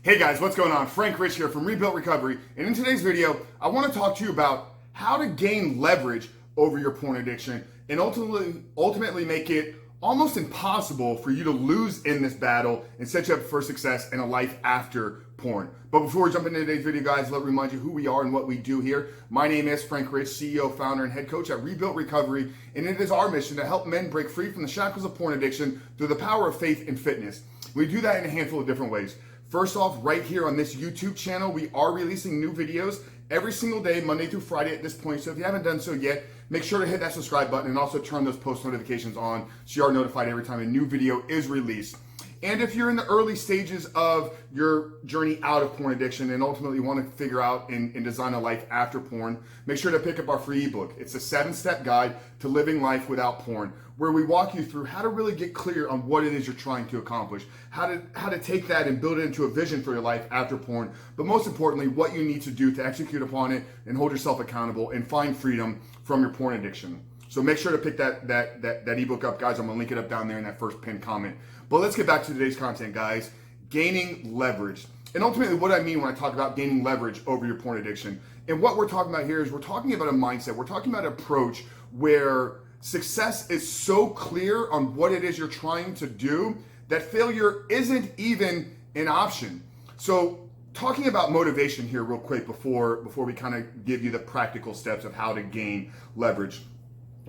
Hey guys, what's going on? Frank Rich here from Rebuilt Recovery, and in today's video, I want to talk to you about how to gain leverage over your porn addiction and ultimately make it almost impossible for you to lose in this battle and set you up for success and a life after porn. But before we jump into today's video, guys, let me remind you who we are and what we do here. My name is Frank Rich, CEO, founder, and head coach at Rebuilt Recovery, and it is our mission to help men break free from the shackles of porn addiction through the power of faith and fitness. We do that in a handful of different ways. First off, right here on this YouTube channel, we are releasing new videos every single day, Monday through Friday at this point. So if you haven't done so yet, make sure to hit that subscribe button and also turn those post notifications on so you are notified every time a new video is released. And if you're in the early stages of your journey out of porn addiction and ultimately want to figure out and design a life after porn, make sure to pick up our free ebook. It's a 7-step guide to living life without porn, where we walk you through how to really get clear on what it is you're trying to accomplish, how to take that and build it into a vision for your life after porn, but most importantly, what you need to do to execute upon it and hold yourself accountable and find freedom from your porn addiction. So make sure to pick that ebook up, guys. I'm gonna link it up down there in that first pinned comment. But let's get back to today's content, guys. Gaining leverage. And ultimately what I mean when I talk about gaining leverage over your porn addiction. And what we're talking about here is we're talking about a mindset. We're talking about an approach where success is so clear on what it is you're trying to do that failure isn't even an option. So talking about motivation here real quick before we kind of give you the practical steps of how to gain leverage.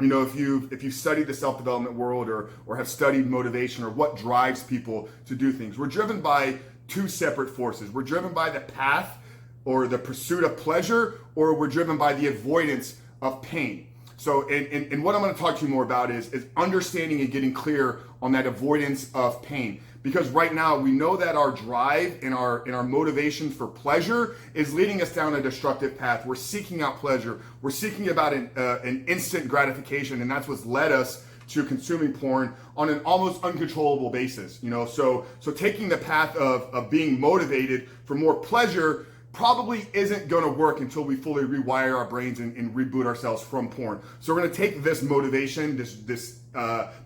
You know, if you've studied the self-development world or have studied motivation or what drives people to do things, we're driven by two separate forces. We're driven by the path or the pursuit of pleasure, or we're driven by the avoidance of pain. So, and what I'm going to talk to you more about is understanding and getting clear on that avoidance of pain. Because right now we know that our drive and our motivation for pleasure is leading us down a destructive path. We're seeking out pleasure. We're seeking about an instant gratification, and that's what's led us to consuming porn on an almost uncontrollable basis. You know, so taking the path of being motivated for more pleasure probably isn't going to work until we fully rewire our brains and reboot ourselves from porn. So we're going to take this motivation, this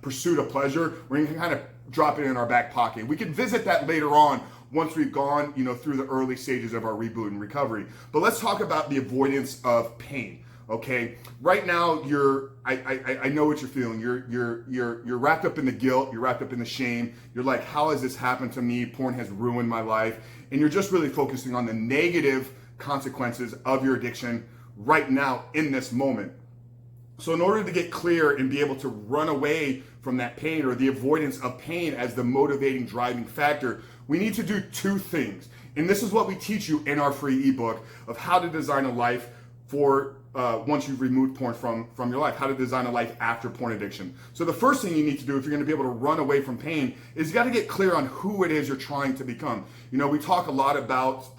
pursuit of pleasure, we're going to kind of drop it in our back pocket. We can visit that later on once we've gone, you know, through the early stages of our reboot and recovery. But let's talk about the avoidance of pain. Okay, right now I know what you're feeling. You're wrapped up in the guilt. You're wrapped up in the shame. You're like, how has this happened to me? Porn has ruined my life, and you're just really focusing on the negative consequences of your addiction right now in this moment. So in order to get clear and be able to run away from that pain or the avoidance of pain as the motivating driving factor, we need to do two things. And this is what we teach you in our free ebook of how to design a life for once you've removed porn from your life, how to design a life after porn addiction. So the first thing you need to do if you're going to be able to run away from pain is you got to get clear on who it is you're trying to become. You know, we talk a lot about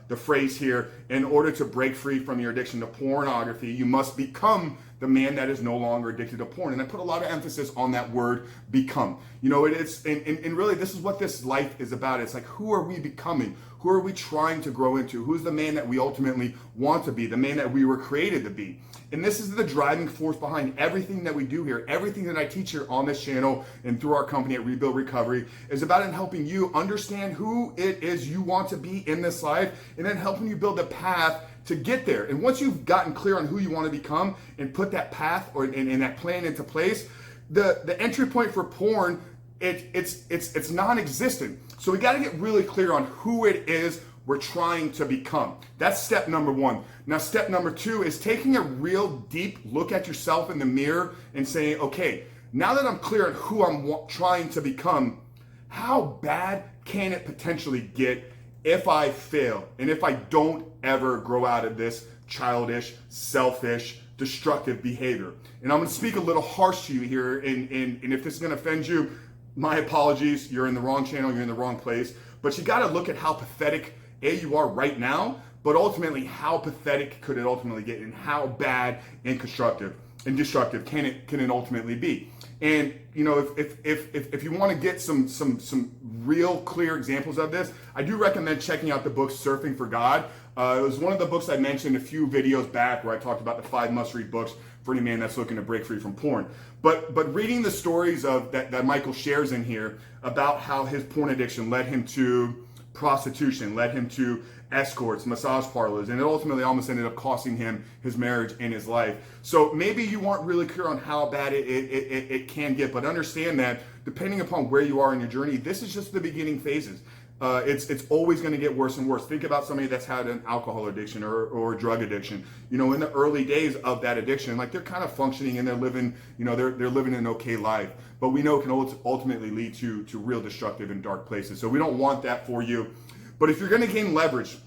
the phrase here, in order to break free from your addiction to pornography, you must become the man that is no longer addicted to porn. And I put a lot of emphasis on that word become. You know, and really this is what this life is about. It's like, who are we becoming? Who are we trying to grow into? Who's the man that we ultimately want to be, the man that we were created to be? And this is the driving force behind everything that we do here. Everything that I teach here on this channel and through our company at Rebuild Recovery is about helping you understand who it is you want to be in this life, and then helping you build a path to get there. And once you've gotten clear on who you want to become and put that path and that plan into place, the entry point for porn, it's non-existent. So we got to get really clear on who it is we're trying to become. That's step number one. Now, step number two is taking a real deep look at yourself in the mirror and saying, okay, now that I'm clear on who I'm trying to become, how bad can it potentially get if I fail and if I don't ever grow out of this childish, selfish, destructive behavior? And I'm going to speak a little harsh to you here, and if this is going to offend you, my apologies. You're in the wrong channel, you're in the wrong place. But you got to look at how pathetic you are right now, but ultimately how pathetic could it ultimately get, and how bad and destructive can it ultimately be? And you know, if you want to get some real clear examples of this, I do recommend checking out the book Surfing for God. It was one of the books I mentioned a few videos back where I talked about the 5 must-read books for any man that's looking to break free from porn. But reading the stories of that Michael shares in here about how his porn addiction led him to prostitution, led him to escorts, massage parlors, and it ultimately almost ended up costing him his marriage and his life. So maybe you weren't really clear on how bad it can get, but understand that depending upon where you are in your journey, this is just the beginning phases. It's always going to get worse and worse. Think about somebody that's had an alcohol addiction or drug addiction. You know, in the early days of that addiction, like they're kind of functioning and they're living, you know, they're living an okay life. But we know it can ultimately lead to real destructive and dark places. So we don't want that for you. But if you're going to gain leverage,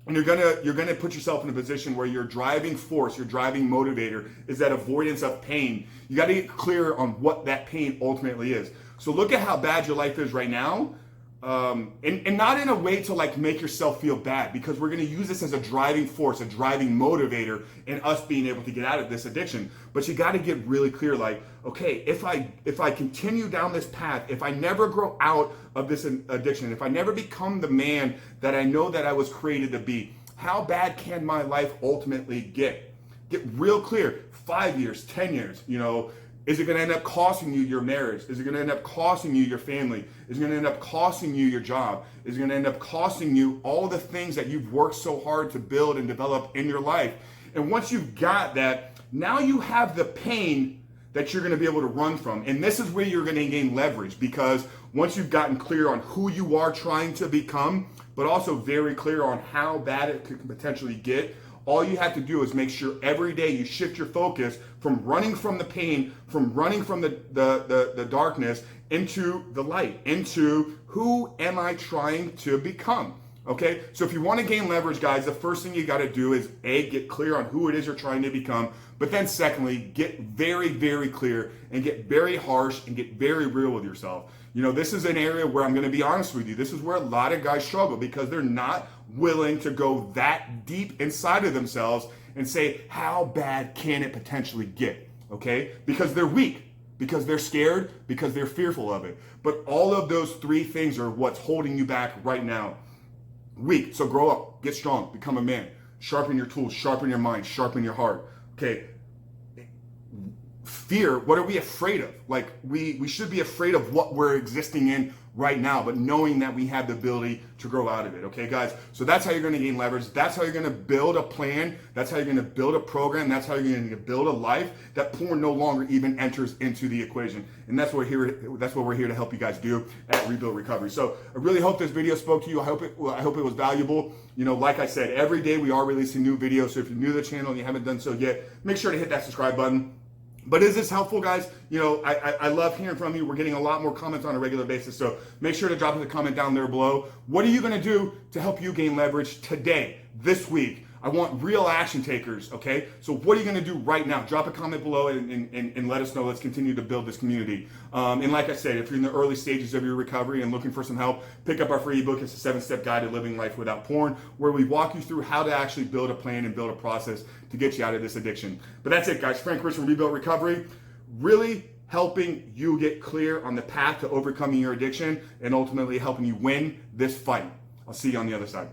and you're gonna put yourself in a position where your driving force, your driving motivator is that avoidance of pain. You got to get clear on what that pain ultimately is. So look at how bad your life is right now, and not in a way to like make yourself feel bad, because we're going to use this as a driving force, a driving motivator in us being able to get out of this addiction. But you got to get really clear, like, okay, if I continue down this path, if I never grow out of this addiction, if I never become the man that I know that I was created to be, how bad can my life ultimately get? Get real clear. 5 years, 10 years, you know. Is it going to end up costing you your marriage? Is it going to end up costing you your family? Is it going to end up costing you your job? Is it going to end up costing you all the things that you've worked so hard to build and develop in your life? And once you've got that, now you have the pain that you're going to be able to run from. And this is where you're going to gain leverage, because once you've gotten clear on who you are trying to become, but also very clear on how bad it could potentially get, all you have to do is make sure every day you shift your focus from running from the pain, from running from the darkness into the light, into who am I trying to become? Okay, so if you want to gain leverage, guys, the first thing you got to do is A, get clear on who it is you're trying to become, but then secondly, get very, very clear and get very harsh and get very real with yourself. You know, this is an area where I'm going to be honest with you. This is where a lot of guys struggle, because they're not willing to go that deep inside of themselves and say, how bad can it potentially get? Okay, because they're weak, because they're scared, because they're fearful of it. But all of those three things are what's holding you back right now. Weak, so grow up, get strong, become a man, sharpen your tools, sharpen your mind, sharpen your heart. Okay, fear, what are we afraid of? Like, we should be afraid of what we're existing in right now, but knowing that we have the ability to grow out of it. Okay, guys, so that's how you're going to gain leverage. That's how you're going to build a plan. That's how you're going to build a program. That's how you're going to build a life that porn no longer even enters into the equation. And that's what we're here to help you guys do at Rebuild Recovery. So I really hope this video spoke to you. I hope it was valuable. You know, like I said, every day we are releasing new videos. So if you're new to the channel and you haven't done so yet, make sure to hit that subscribe button. But is this helpful, guys? You know, I love hearing from you. We're getting a lot more comments on a regular basis. So make sure to drop us a comment down there below. What are you going to do to help you gain leverage today, this week? I want real action takers, okay? So what are you going to do right now? Drop a comment below and let us know. Let's continue to build this community. And like I said, if you're in the early stages of your recovery and looking for some help, pick up our free ebook. It's a 7-step guide to living life without porn, where we walk you through how to actually build a plan and build a process to get you out of this addiction. But that's it, guys. Frank Rich from Rebuild Recovery, really helping you get clear on the path to overcoming your addiction and ultimately helping you win this fight. I'll see you on the other side.